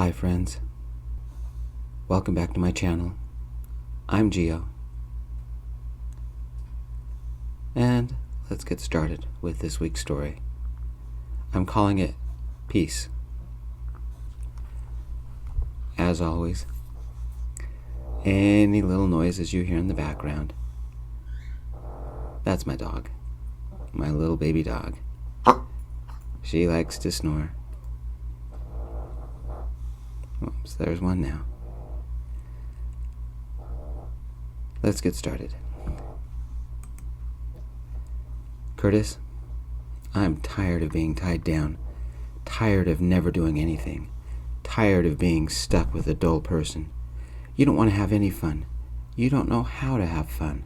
Hi friends, welcome back to my channel. I'm Gio, and let's get started with this week's story. I'm calling it Peace. As always, any little noises you hear in the background, that's my dog, my little baby dog. She likes to snore. Oops, there's one now. Let's get started. Kurtis, I'm tired of being tied down, tired of never doing anything, tired of being stuck with a dull person. You don't want to have any fun. You don't know how to have fun.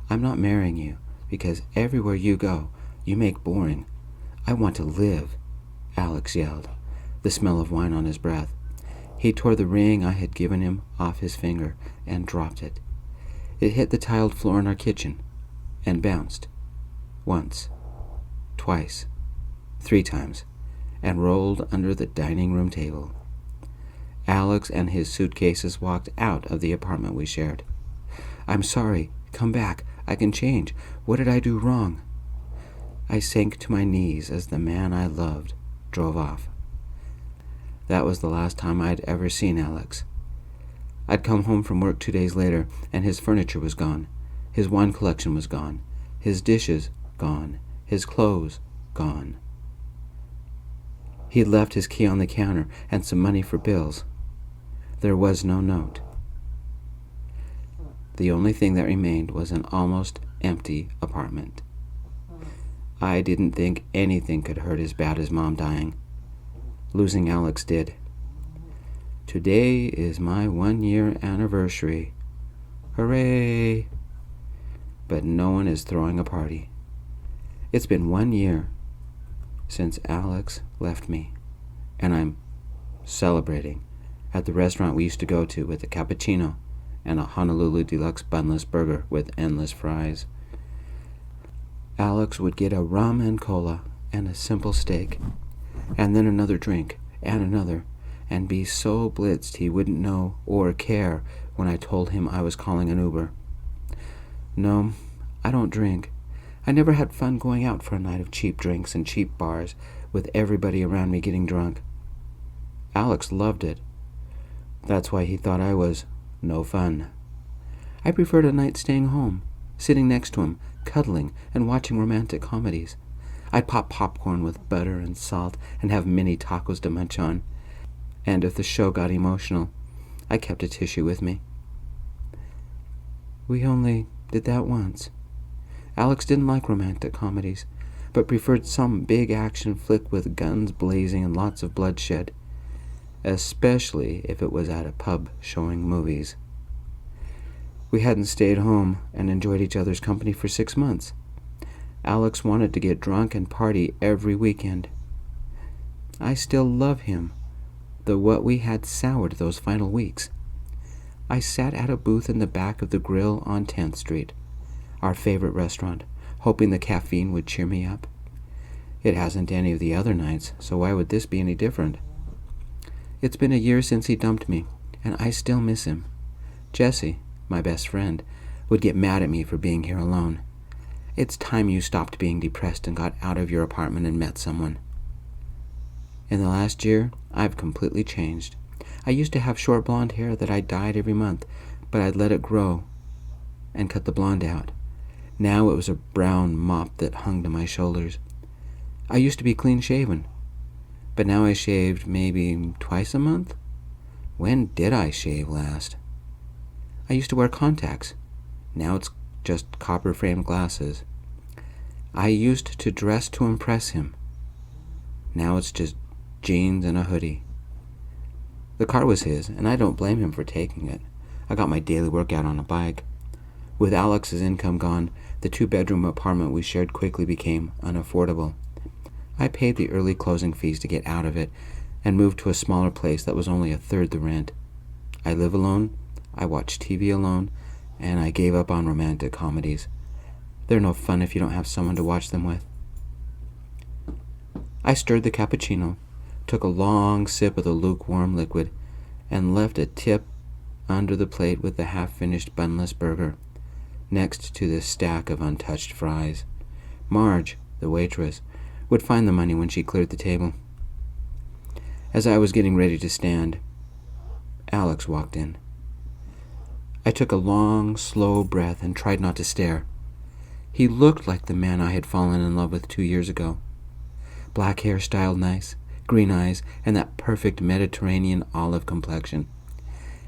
I'm not marrying you because everywhere you go, you make boring. I want to live, Alex yelled, the smell of wine on his breath. He tore the ring I had given him off his finger and dropped it. It hit the tiled floor in our kitchen and bounced. Once, twice, 3 times, and rolled under the dining room table. Alex and his suitcases walked out of the apartment we shared. I'm sorry. Come back. I can change. What did I do wrong? I sank to my knees as the man I loved drove off. That was the last time I'd ever seen Alex. I'd come home from work 2 days later, and his furniture was gone. His wine collection was gone. His dishes gone. His clothes gone. He'd left his key on the counter and some money for bills. There was no note. The only thing that remained was an almost empty apartment. I didn't think anything could hurt as bad as Mom dying. Losing Alex did. Today is my 1-year anniversary. Hooray! But no one is throwing a party. It's been 1 year since Alex left me, and I'm celebrating at the restaurant we used to go to with a cappuccino and a Honolulu Deluxe bunless burger with endless fries. Alex would get a rum and cola and a simple steak, and then another drink, and another, and be so blitzed he wouldn't know or care when I told him I was calling an Uber. No, I don't drink. I never had fun going out for a night of cheap drinks and cheap bars with everybody around me getting drunk. Alex loved it. That's why he thought I was no fun. I preferred a night staying home, sitting next to him, cuddling and watching romantic comedies. I'd pop popcorn with butter and salt and have mini tacos to munch on. And if the show got emotional, I kept a tissue with me. We only did that once. Alex didn't like romantic comedies, but preferred some big action flick with guns blazing and lots of bloodshed, especially if it was at a pub showing movies. We hadn't stayed home and enjoyed each other's company for 6 months. Alex wanted to get drunk and party every weekend. I still love him, though what we had soured those final weeks. I sat at a booth in the back of the Grill on 10th Street, our favorite restaurant, hoping the caffeine would cheer me up. It hasn't any of the other nights, so why would this be any different? It's been a year since he dumped me, and I still miss him. Jessie, my best friend, would get mad at me for being here alone. It's time you stopped being depressed and got out of your apartment and met someone. In the last year, I've completely changed. I used to have short blonde hair that I dyed every month, but I'd let it grow and cut the blonde out. Now it was a brown mop that hung to my shoulders. I used to be clean-shaven, but now I shaved maybe twice a month. When did I shave last? I used to wear contacts. Now it's just copper-framed glasses. I used to dress to impress him. Now it's just jeans and a hoodie. The car was his, and I don't blame him for taking it. I got my daily workout on a bike. With Alex's income gone, the 2-bedroom apartment we shared quickly became unaffordable. I paid the early closing fees to get out of it and moved to a smaller place that was only a third the rent. I live alone, I watch TV alone, and I gave up on romantic comedies. They're no fun if you don't have someone to watch them with. I stirred the cappuccino, took a long sip of the lukewarm liquid, and left a tip under the plate with the half-finished bunless burger, next to the stack of untouched fries. Marge, the waitress, would find the money when she cleared the table. As I was getting ready to stand, Alex walked in. I took a long, slow breath and tried not to stare. He looked like the man I had fallen in love with 2 years ago. Black hair styled nice, green eyes, and that perfect Mediterranean olive complexion.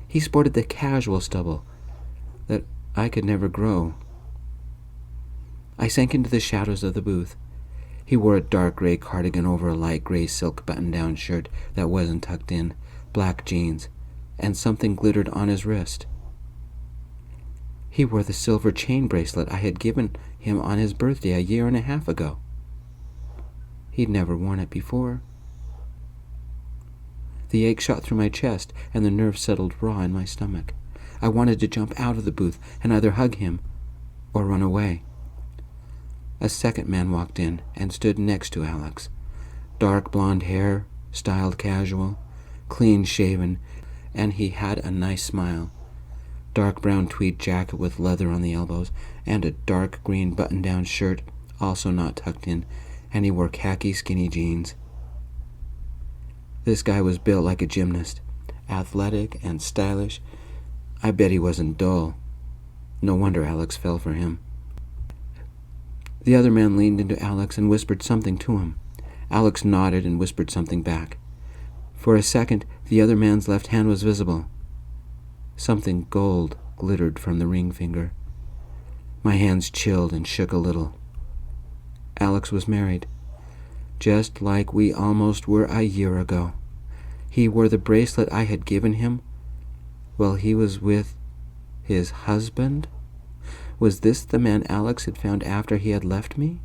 He sported the casual stubble that I could never grow. I sank into the shadows of the booth. He wore a dark gray cardigan over a light gray silk button-down shirt that wasn't tucked in, black jeans, and something glittered on his wrist. He wore the silver chain bracelet I had given him on his birthday a 1.5 years ago. He'd never worn it before. The ache shot through my chest, and the nerves settled raw in my stomach. I wanted to jump out of the booth and either hug him or run away. A second man walked in and stood next to Alex. Dark blonde hair, styled casual, clean-shaven, and he had a nice smile. Dark brown tweed jacket with leather on the elbows, and a dark green button-down shirt, also not tucked in, and he wore khaki skinny jeans. This guy was built like a gymnast, athletic and stylish. I bet he wasn't dull. No wonder Alex fell for him. The other man leaned into Alex and whispered something to him. Alex nodded and whispered something back. For a second, the other man's left hand was visible. Something gold glittered from the ring finger. My hands chilled and shook a little. Alex was married, just like we almost were a year ago. He wore the bracelet I had given him while he was with his husband. Was this the man Alex had found after he had left me?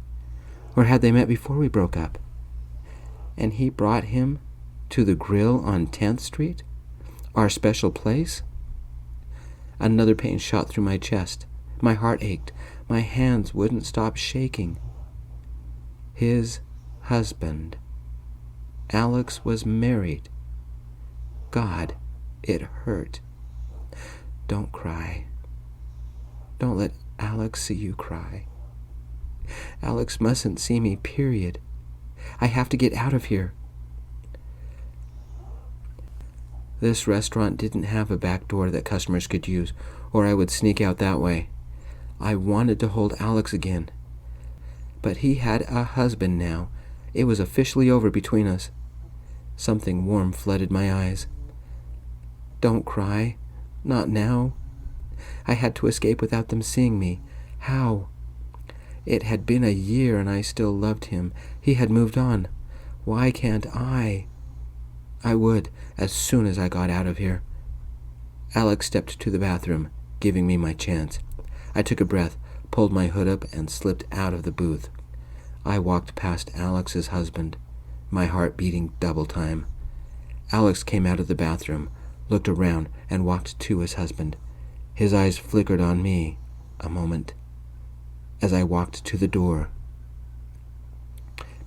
Or had they met before we broke up? And he brought him to the grill on 10th Street? Our special place? Another pain shot through my chest. My heart ached. My hands wouldn't stop shaking. His husband. Alex was married. God, it hurt. Don't cry. Don't let Alex see you cry. Alex mustn't see me, period. I have to get out of here. This restaurant didn't have a back door that customers could use, or I would sneak out that way. I wanted to hold Alex again. But he had a husband now. It was officially over between us. Something warm flooded my eyes. Don't cry. Not now. I had to escape without them seeing me. How? It had been a year and I still loved him. He had moved on. Why can't I? I would, as soon as I got out of here. Alex stepped to the bathroom, giving me my chance. I took a breath, pulled my hood up, and slipped out of the booth. I walked past Alex's husband, my heart beating double time. Alex came out of the bathroom, looked around, and walked to his husband. His eyes flickered on me a moment as I walked to the door.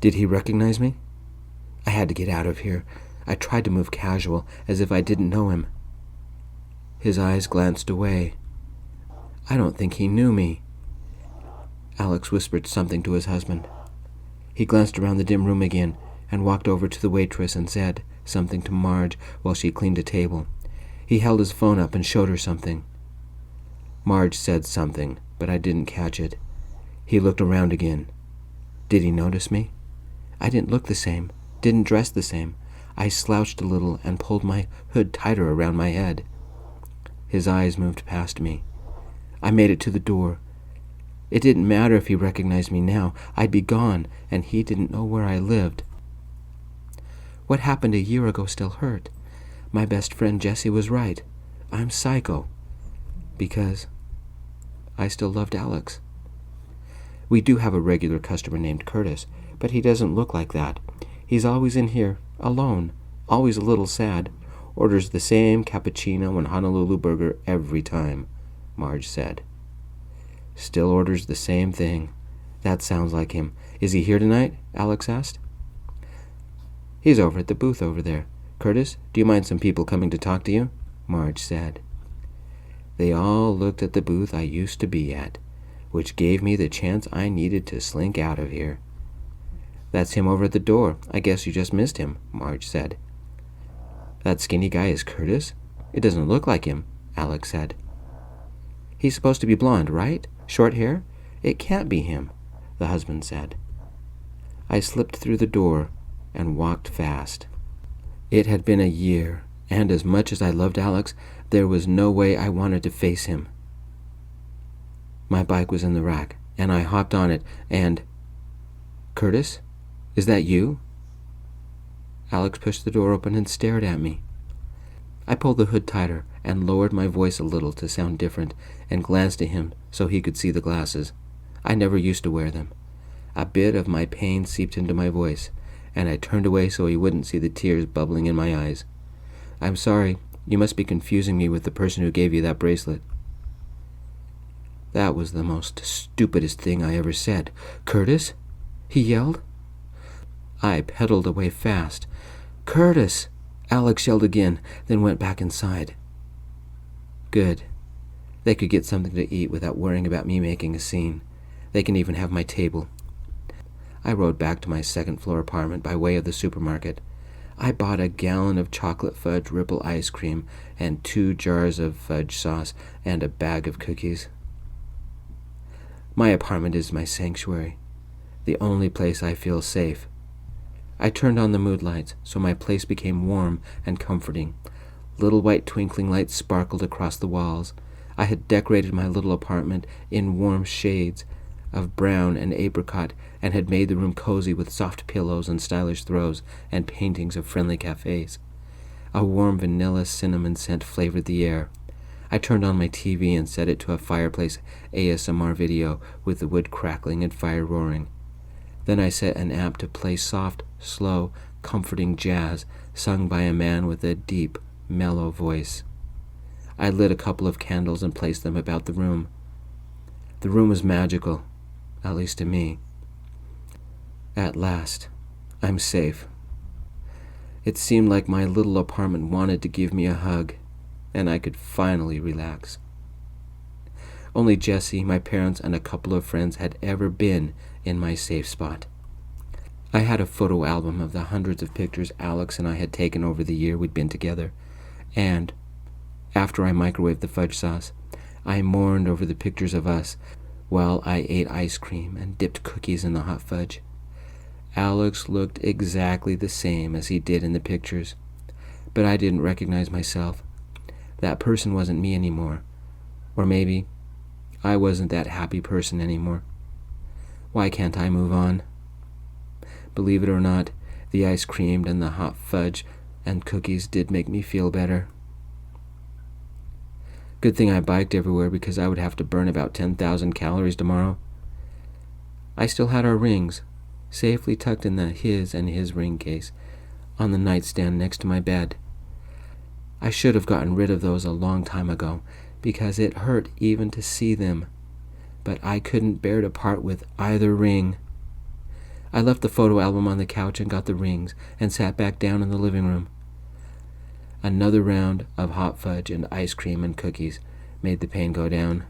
Did he recognize me? I had to get out of here. I tried to move casual, as if I didn't know him. His eyes glanced away. I don't think he knew me. Alex whispered something to his husband. He glanced around the dim room again and walked over to the waitress and said something to Marge while she cleaned a table. He held his phone up and showed her something. Marge said something, but I didn't catch it. He looked around again. Did he notice me? I didn't look the same, didn't dress the same. I slouched a little and pulled my hood tighter around my head. His eyes moved past me. I made it to the door. It didn't matter if he recognized me now. I'd be gone, and he didn't know where I lived. What happened a year ago still hurt. My best friend Jessie was right. I'm psycho. Because I still loved Alex. We do have a regular customer named Kurtis, but he doesn't look like that. He's always in here, alone, always a little sad. Orders the same cappuccino and Honolulu burger every time, Marge said. Still orders the same thing. That sounds like him. Is he here tonight? Alex asked. He's over at the booth over there. Kurtis, do you mind some people coming to talk to you? Marge said. They all looked at the booth I used to be at, which gave me the chance I needed to slink out of here. That's him over at the door. I guess you just missed him, Marge said. That skinny guy is Kurtis? It doesn't look like him, Alex said. He's supposed to be blonde, right? Short hair? It can't be him, the husband said. I slipped through the door and walked fast. It had been a year, and as much as I loved Alex, there was no way I wanted to face him. My bike was in the rack, and I hopped on it, and... Kurtis? Is that you? Alex pushed the door open and stared at me. I pulled the hood tighter and lowered my voice a little to sound different and glanced at him so he could see the glasses. I never used to wear them. A bit of my pain seeped into my voice, and I turned away so he wouldn't see the tears bubbling in my eyes. I'm sorry, you must be confusing me with the person who gave you that bracelet. That was the most stupidest thing I ever said. Kurtis? He yelled. I pedaled away fast. Kurtis! Alex yelled again, then went back inside. Good. They could get something to eat without worrying about me making a scene. They can even have my table. I rode back to my second-floor apartment by way of the supermarket. I bought a gallon of chocolate fudge ripple ice cream and 2 jars of fudge sauce and a bag of cookies. My apartment is my sanctuary, the only place I feel safe. I turned on the mood lights so my place became warm and comforting. Little white twinkling lights sparkled across the walls. I had decorated my little apartment in warm shades of brown and apricot and had made the room cozy with soft pillows and stylish throws and paintings of friendly cafes. A warm vanilla cinnamon scent flavored the air. I turned on my TV and set it to a fireplace ASMR video with the wood crackling and fire roaring. Then I set an app to play soft, slow, comforting jazz sung by a man with a deep, mellow voice. I lit a couple of candles and placed them about the room. The room was magical, at least to me. At last, I'm safe. It seemed like my little apartment wanted to give me a hug, and I could finally relax. Only Jesse, my parents, and a couple of friends had ever been in my safe spot. I had a photo album of the hundreds of pictures Alex and I had taken over the year we'd been together, and after I microwaved the fudge sauce, I mourned over the pictures of us while I ate ice cream and dipped cookies in the hot fudge. Alex looked exactly the same as he did in the pictures, but I didn't recognize myself. That person wasn't me anymore. Or maybe I wasn't that happy person anymore. Why can't I move on? Believe it or not, the ice cream and the hot fudge and cookies did make me feel better. Good thing I biked everywhere because I would have to burn about 10,000 calories tomorrow. I still had our rings, safely tucked in his and his ring case, on the nightstand next to my bed. I should have gotten rid of those a long time ago, because it hurt even to see them, but I couldn't bear to part with either ring. I left the photo album on the couch and got the rings and sat back down in the living room. Another round of hot fudge and ice cream and cookies made the pain go down.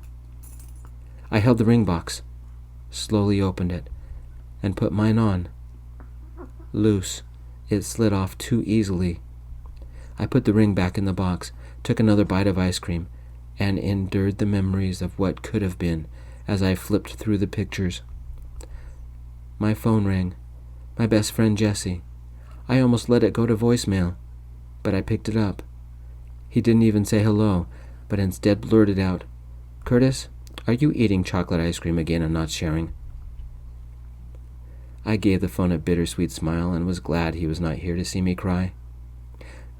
I held the ring box, slowly opened it, and put mine on. Loose, it slid off too easily. I put the ring back in the box, took another bite of ice cream, and endured the memories of what could have been as I flipped through the pictures. My phone rang. My best friend Jesse. I almost let it go to voicemail, but I picked it up. He didn't even say hello, but instead blurted out, "Kurtis, are you eating chocolate ice cream again and not sharing?" I gave the phone a bittersweet smile and was glad he was not here to see me cry.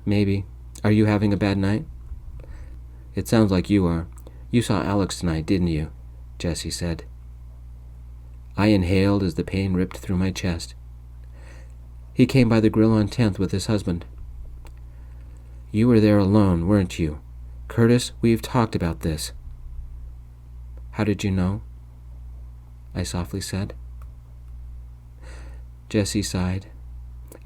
"Maybe. Are you having a bad night?" "It sounds like you are. You saw Alex tonight, didn't you?" Jesse said. I inhaled as the pain ripped through my chest. "He came by the grill on 10th with his husband." "You were there alone, weren't you? Kurtis, we've talked about this." "How did you know?" I softly said. Jesse sighed.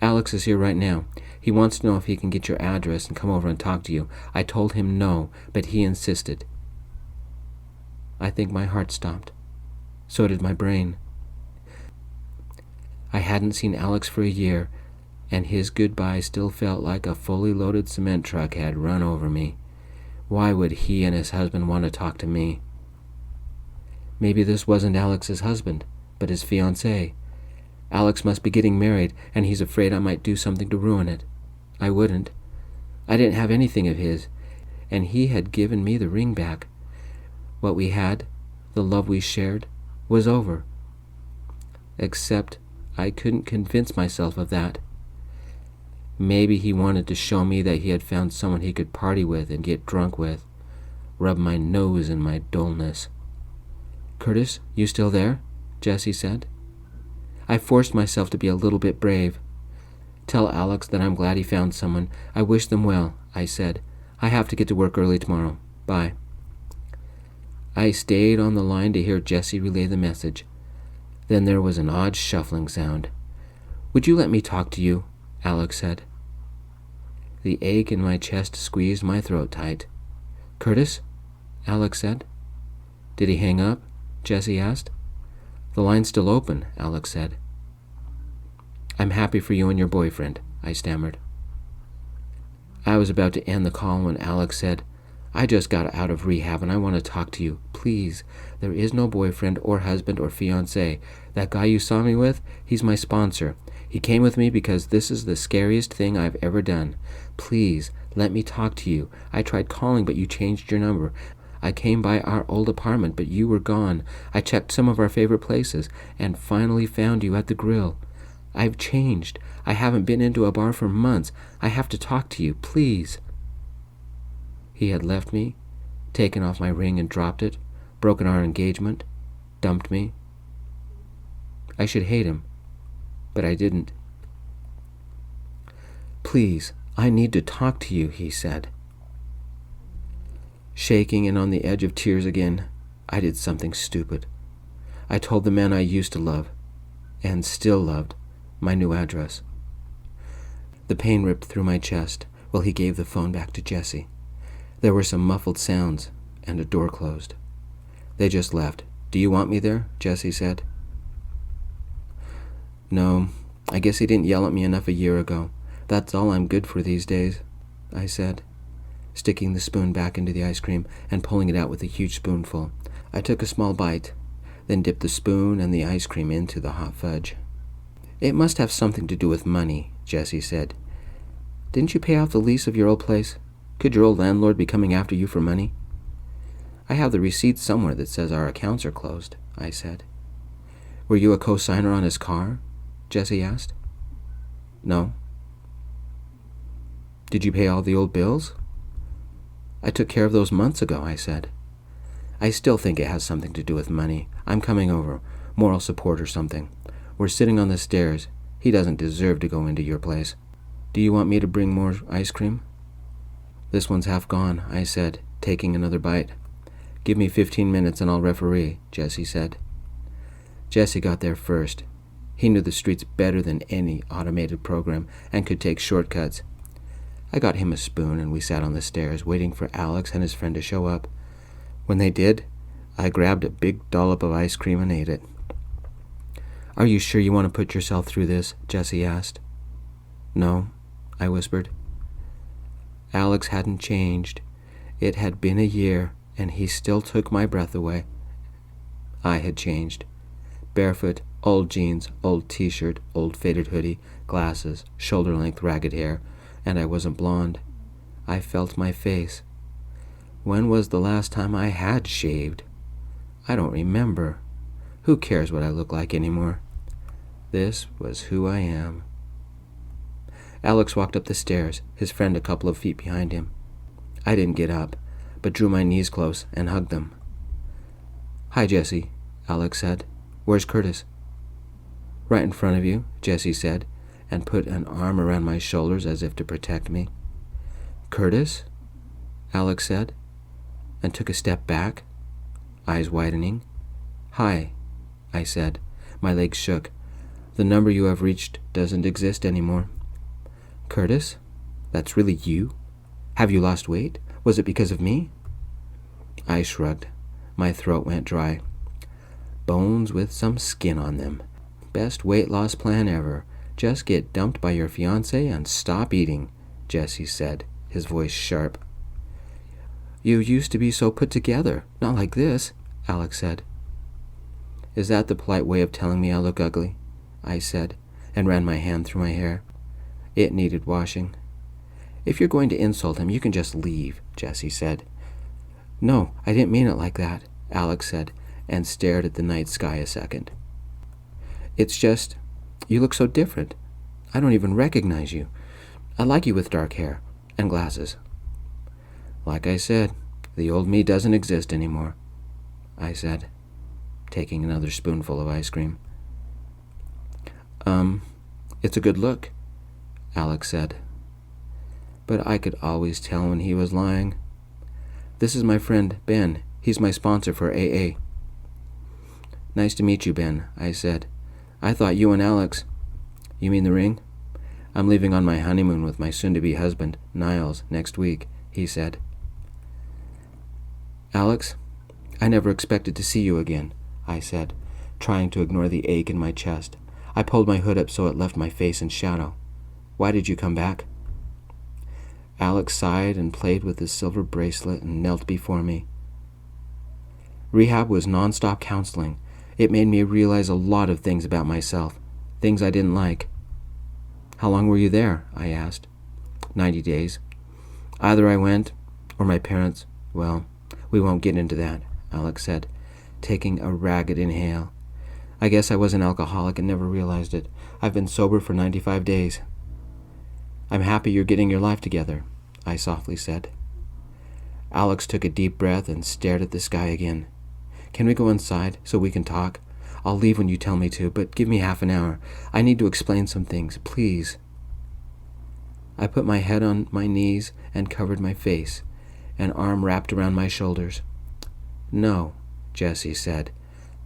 Alex is here right now. He wants to know if he can get your address and come over and talk to you. I told him no, but he insisted. I think my heart stopped. So did my brain. I hadn't seen Alex for a year, and his goodbye still felt like a fully loaded cement truck had run over me. Why would he and his husband want to talk to me? Maybe this wasn't Alex's husband, but his fiancée. Alex must be getting married, and he's afraid I might do something to ruin it. I wouldn't. I didn't have anything of his, and he had given me the ring back. What we had, the love we shared, was over. Except I couldn't convince myself of that. Maybe he wanted to show me that he had found someone he could party with and get drunk with, rub my nose in my dullness. "Kurtis, you still there?" Jessie said. I forced myself to be a little bit brave. "Tell Alex that I'm glad he found someone. I wish them well," I said. "I have to get to work early tomorrow. Bye." I stayed on the line to hear Jessie relay the message. Then there was an odd shuffling sound. "Would you let me talk to you?" Alex said. The ache in my chest squeezed my throat tight. "Kurtis?" Alex said. "Did he hang up?" Jessie asked. "The line's still open," Alex said. "I'm happy for you and your boyfriend," I stammered. I was about to end the call when Alex said, "I just got out of rehab and I want to talk to you. Please, there is no boyfriend or husband or fiancé. That guy you saw me with, he's my sponsor. He came with me because this is the scariest thing I've ever done. Please, let me talk to you. I tried calling, but you changed your number. I came by our old apartment, but you were gone. I checked some of our favorite places and finally found you at the grill. I've changed. I haven't been into a bar for months. I have to talk to you, please." He had left me, taken off my ring and dropped it, broken our engagement, dumped me. I should hate him, but I didn't. "Please, I need to talk to you," he said. Shaking and on the edge of tears again, I did something stupid. I told the man I used to love, and still loved, my new address. The pain ripped through my chest while he gave the phone back to Jessie. There were some muffled sounds, and a door closed. They just left. "Do you want me there?" Jessie said. "No, I guess he didn't yell at me enough a year ago. That's all I'm good for these days," I said, sticking the spoon back into the ice cream and pulling it out with a huge spoonful. I took a small bite, then dipped the spoon and the ice cream into the hot fudge. "It must have something to do with money," Jessie said. "Didn't you pay off the lease of your old place? Could your old landlord be coming after you for money?" "I have the receipt somewhere that says our accounts are closed," I said. "Were you a co-signer on his car?" Jessie asked. "No." "Did you pay all the old bills?" "I took care of those months ago," I said. "I still think it has something to do with money. I'm coming over, moral support or something. We're sitting on the stairs. He doesn't deserve to go into your place. Do you want me to bring more ice cream?" "This one's half gone," I said, taking another bite. "Give me 15 minutes and I'll referee," Jessie said. Jessie got there first. He knew the streets better than any automated program and could take shortcuts. I got him a spoon and we sat on the stairs waiting for Alex and his friend to show up. When they did, I grabbed a big dollop of ice cream and ate it. "Are you sure you want to put yourself through this?" Jessie asked. "No," I whispered. Alex hadn't changed. It had been a year, and he still took my breath away. I had changed. Barefoot, old jeans, old t-shirt, old faded hoodie, glasses, shoulder-length ragged hair, and I wasn't blonde. I felt my face. When was the last time I had shaved? I don't remember. Who cares what I look like anymore? This was who I am. Alex walked up the stairs, his friend a couple of feet behind him. I didn't get up, but drew my knees close and hugged them. "Hi, Jessie," Alex said. "Where's Kurtis?" "Right in front of you," Jessie said, and put an arm around my shoulders as if to protect me. "Kurtis?" Alex said, and took a step back, eyes widening. "Hi," I said. My legs shook. The number you have reached doesn't exist anymore. Kurtis? That's really you? Have you lost weight? Was it because of me? I shrugged. My throat went dry. Bones with some skin on them. Best weight loss plan ever. Just get dumped by your fiancé and stop eating, Jesse said, his voice sharp. You used to be so put together. Not like this, Alex said. Is that the polite way of telling me I look ugly? I said, and ran my hand through my hair. It needed washing. If you're going to insult him, you can just leave, Jesse said. No, I didn't mean it like that, Alex said, and stared at the night sky a second. It's just, you look so different. I don't even recognize you. I like you with dark hair and glasses. Like I said, the old me doesn't exist anymore, I said, taking another spoonful of ice cream. It's a good look, Alex said. But I could always tell when he was lying. This is my friend, Ben. He's my sponsor for AA. Nice to meet you, Ben, I said. I thought you and Alex... You mean the ring? I'm leaving on my honeymoon with my soon-to-be husband, Niles, next week, he said. Alex, I never expected to see you again, I said, trying to ignore the ache in my chest. I pulled my hood up so it left my face in shadow. Why did you come back? Alex sighed and played with his silver bracelet and knelt before me. Rehab was non-stop counseling. It made me realize a lot of things about myself, things I didn't like. How long were you there? I asked. 90 days. Either I went, or my parents, well, we won't get into that, Alex said, taking a ragged inhale. I guess I was an alcoholic and never realized it. I've been sober for 95 days. I'm happy you're getting your life together, I softly said. Alex took a deep breath and stared at the sky again. Can we go inside so we can talk? I'll leave when you tell me to, but give me half an hour. I need to explain some things, please. I put my head on my knees and covered my face, an arm wrapped around my shoulders. No, Jesse said.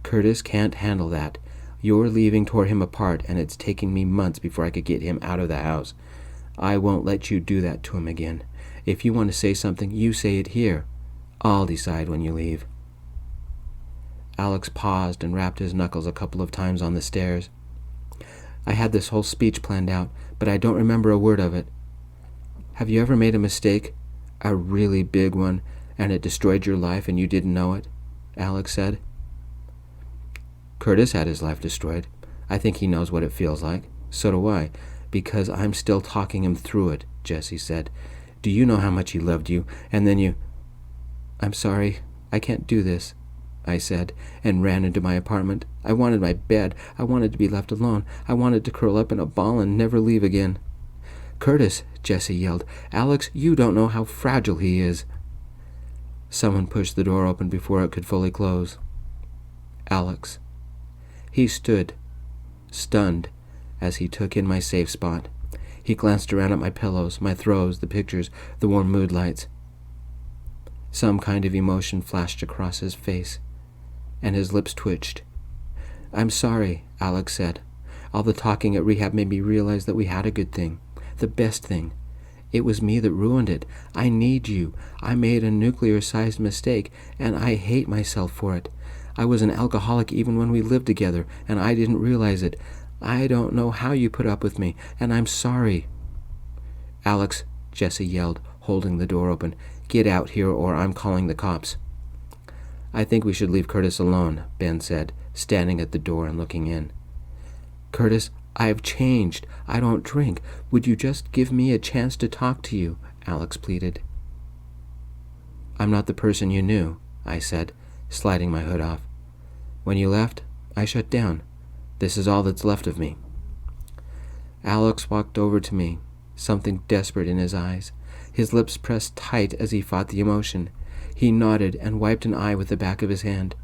Kurtis can't handle that. Your leaving tore him apart, and it's taking me months before I could get him out of the house. I won't let you do that to him again. If you want to say something, you say it here. I'll decide when you leave. Alex paused and rapped his knuckles a couple of times on the stairs. I had this whole speech planned out, but I don't remember a word of it. Have you ever made a mistake? A really big one, and it destroyed your life and you didn't know it? Alex said. Kurtis had his life destroyed. I think he knows what it feels like. So do I, because I'm still talking him through it, Jesse said. Do you know how much he loved you? And then you... I'm sorry, I can't do this, I said, and ran into my apartment. I wanted my bed. I wanted to be left alone. I wanted to curl up in a ball and never leave again. Kurtis, Jesse yelled. Alex, you don't know how fragile he is. Someone pushed the door open before it could fully close. Alex. He stood, stunned, as he took in my safe spot. He glanced around at my pillows, my throws, the pictures, the warm mood lights. Some kind of emotion flashed across his face, and his lips twitched. I'm sorry, Alex said. All the talking at Rehab made me realize that we had a good thing, the best thing. It was me that ruined it. I need you. I made a nuclear-sized mistake, and I hate myself for it. I was an alcoholic even when we lived together, and I didn't realize it. I don't know how you put up with me, and I'm sorry. Alex, Jesse yelled, holding the door open. Get out here or I'm calling the cops. I think we should leave Kurtis alone, Ben said, standing at the door and looking in. Kurtis, I've changed. I don't drink. Would you just give me a chance to talk to you? Alex pleaded. I'm not the person you knew, I said, sliding my hood off. When you left, I shut down. This is all that's left of me. Alex walked over to me, something desperate in his eyes. His lips pressed tight as he fought the emotion. He nodded and wiped an eye with the back of his hand.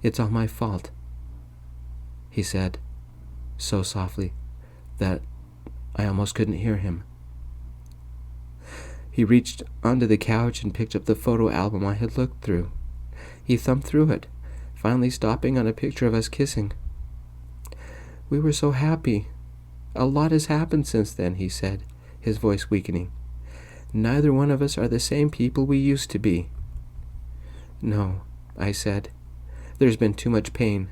It's all my fault, he said, so softly that I almost couldn't hear him. He reached onto the couch and picked up the photo album I had looked through. He thumbed through it, finally stopping on a picture of us kissing. We were so happy. A lot has happened since then, he said, his voice weakening. Neither one of us are the same people we used to be. No, I said. There's been too much pain.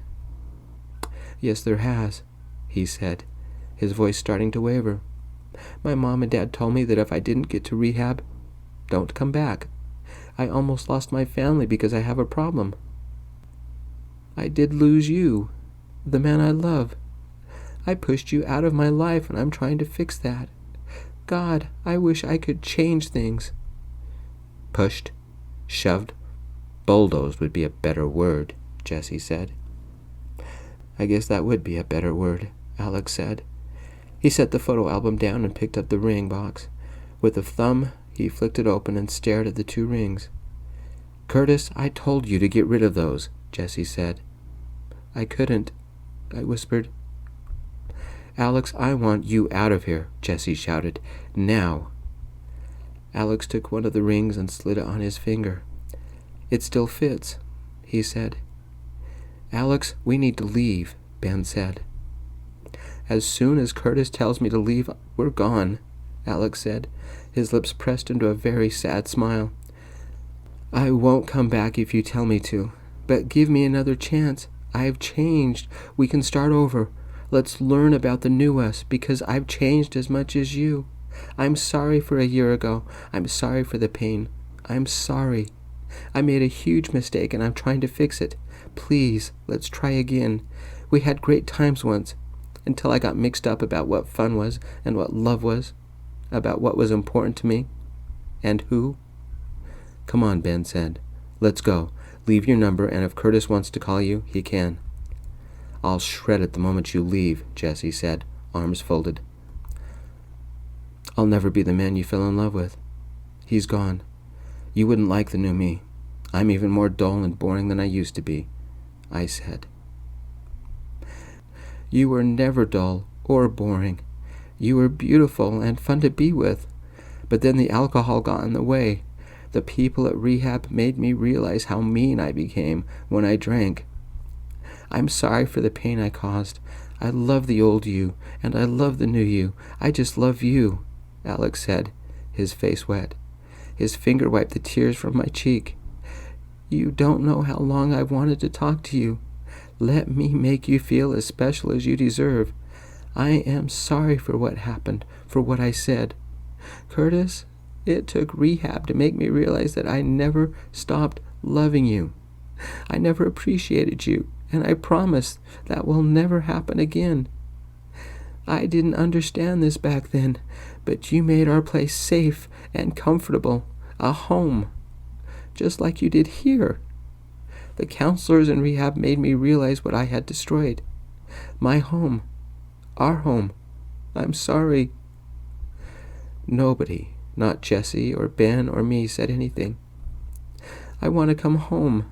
Yes, there has, he said, his voice starting to waver. My mom and dad told me that if I didn't get to rehab, don't come back. I almost lost my family because I have a problem. I did lose you, the man I love. I pushed you out of my life, and I'm trying to fix that. God, I wish I could change things. Pushed, shoved, bulldozed would be a better word, Jesse said. I guess that would be a better word, Alex said. He set the photo album down and picked up the ring box. With a thumb, he flicked it open and stared at the 2 rings. Kurtis, I told you to get rid of those, Jesse said. I couldn't, I whispered. Alex, I want you out of here, Jesse shouted. Now. Alex took one of the rings and slid it on his finger. It still fits, he said. Alex, we need to leave, Ben said. As soon as Kurtis tells me to leave, we're gone, Alex said, his lips pressed into a very sad smile. I won't come back if you tell me to, but give me another chance. I've changed. We can start over. Let's learn about the new us, because I've changed as much as you. I'm sorry for a year ago. I'm sorry for the pain. I'm sorry. I made a huge mistake and I'm trying to fix it. Please, let's try again. We had great times once, until I got mixed up about what fun was and what love was, about what was important to me, and who. Come on, Ben said. Let's go. Leave your number, and if Kurtis wants to call you, he can. I'll shred it the moment you leave, Jesse said, arms folded. I'll never be the man you fell in love with. He's gone. You wouldn't like the new me. I'm even more dull and boring than I used to be, I said. You were never dull or boring. You were beautiful and fun to be with. But then the alcohol got in the way. The people at Rehab made me realize how mean I became when I drank. I'm sorry for the pain I caused. I love the old you, and I love the new you. I just love you, Alex said, his face wet. His finger wiped the tears from my cheek. You don't know how long I've wanted to talk to you. Let me make you feel as special as you deserve. I am sorry for what happened, for what I said. Kurtis, it took rehab to make me realize that I never stopped loving you. I never appreciated you, and I promise that will never happen again. I didn't understand this back then, but you made our place safe and comfortable, a home, just like you did here. The counselors in rehab made me realize what I had destroyed. My home, our home. I'm sorry. Nobody, not Jesse or Ben or me, said anything. I want to come home.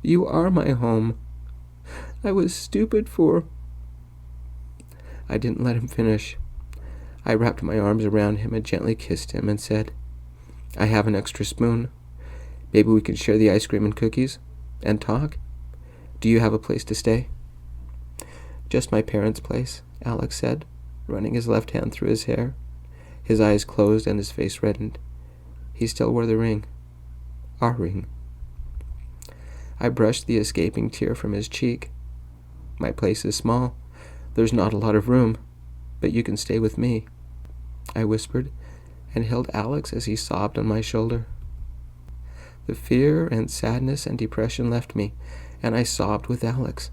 You are my home. I was stupid for... I didn't let him finish. I wrapped my arms around him and gently kissed him and said, I have an extra spoon. Maybe we can share the ice cream and cookies and talk. Do you have a place to stay? Just my parents' place, Alex said, running his left hand through his hair. His eyes closed and his face reddened. He still wore the ring. Our ring. I brushed the escaping tear from his cheek. My place is small. There's not a lot of room, but you can stay with me, I whispered, and held Alex as he sobbed on my shoulder. The fear and sadness and depression left me, and I sobbed with Alex.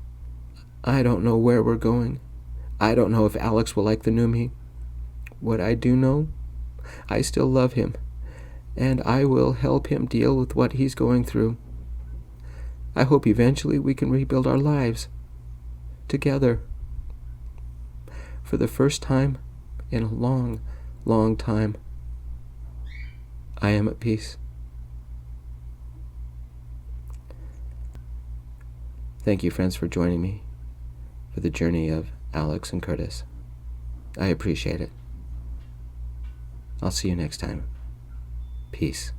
I don't know where we're going. I don't know if Alex will like the new me. What I do know, I still love him, and I will help him deal with what he's going through. I hope eventually we can rebuild our lives, together. For the first time in a long, long time, I am at peace. Thank you, friends, for joining me for the journey of Alex and Kurtis. I appreciate it. I'll see you next time. Peace.